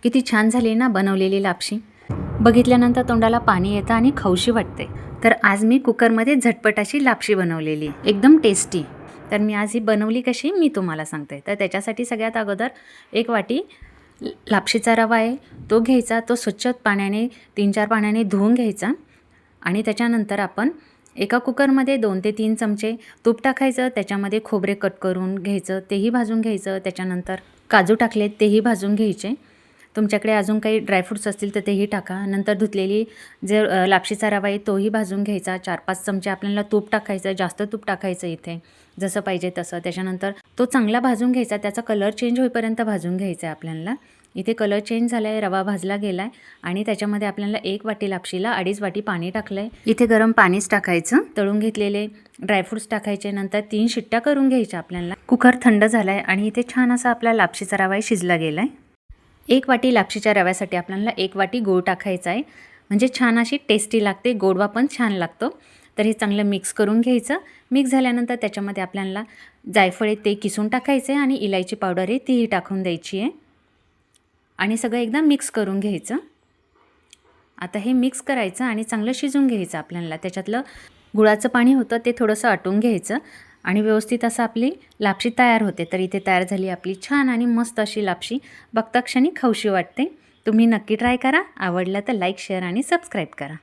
किती छान झाली ना बनवलेली लापशी. बघितल्यानंतर तोंडाला पाणी येतं आणि खाऊशी वाटते. तर आज मी कुकरमध्ये झटपट अशी लापशी बनवलेली आहे, एकदम टेस्टी. तर मी आज ही बनवली कशी मी तुम्हाला सांगते. तर त्याच्यासाठी सगळ्यात अगोदर 1 वाटी लापशीचा रवा आहे तो घ्यायचा. तो स्वच्छ पाण्याने 3-4 पाण्याने धुवून घ्यायचा आणि त्याच्यानंतर आपण एका कुकरमध्ये 2 ते 3 चमचे तूप टाकायचं. त्याच्यामध्ये खोबरे कट करून घ्यायचं, तेही भाजून घ्यायचं. त्याच्यानंतर काजू टाकलेत तेही भाजून घ्यायचे. तुमच्याकडे अजून काही ड्रायफ्रूट्स असतील तर तेही टाका. नंतर धुतलेली जे लापशीचा रवा आहे तोही भाजून घ्यायचा. 4-5 चमचे आपल्याला तूप टाकायचं, जास्त तूप टाकायचं इथे जसं पाहिजे तसं. त्याच्यानंतर तो चांगला भाजून घ्यायचा, त्याचा कलर चेंज होईपर्यंत भाजून घ्यायचा आहे आपल्याला. इथे कलर चेंज झाला आहे, रवा भाजला गेला आहे आणि त्याच्यामध्ये आपल्याला 1 वाटी लापशीला 2.5 वाटी पाणी टाकलं आहे. इथे गरम पाणीच टाकायचं. तळून घेतलेले ड्रायफ्रूट्स टाकायचे. नंतर 3 शिट्ट्या करून घ्यायच्या आपल्याला. कुकर थंड झाला आहे आणि इथे छान असा आपला लापशीचा रवा शिजला गेला आहे. 1 वाटी लापशीच्या रव्यासाठी आपल्याला 1 वाटी गूळ टाकायचा आहे, म्हणजे छान अशी टेस्टी लागते, गोडवा पण छान लागतो. तर हे चांगलं मिक्स करून घ्यायचं. मिक्स झाल्यानंतर त्याच्यामध्ये आपल्याला जायफळ आहे ते किसून टाकायचं आहे आणि इलायची पावडर आहे तीही टाकून द्यायची आहे आणि सगळं एकदा मिक्स करून घ्यायचं. आता हे मिक्स करायचं आणि चांगलं शिजून घ्यायचं आपल्याला. त्याच्यातलं गुळाचं पाणी होतं ते थोडंसं आटून घ्यायचं आणि व्यवस्थित असं आपली लापशी तयार होते. तर इथे तयार झाली आपली छान आणि मस्त अशी लापशी. बघता क्षणी खाऊशी वाटते. तुम्ही नक्की ट्राय करा. आवडलं तर लाईक, शेअर आणि सबस्क्राईब करा.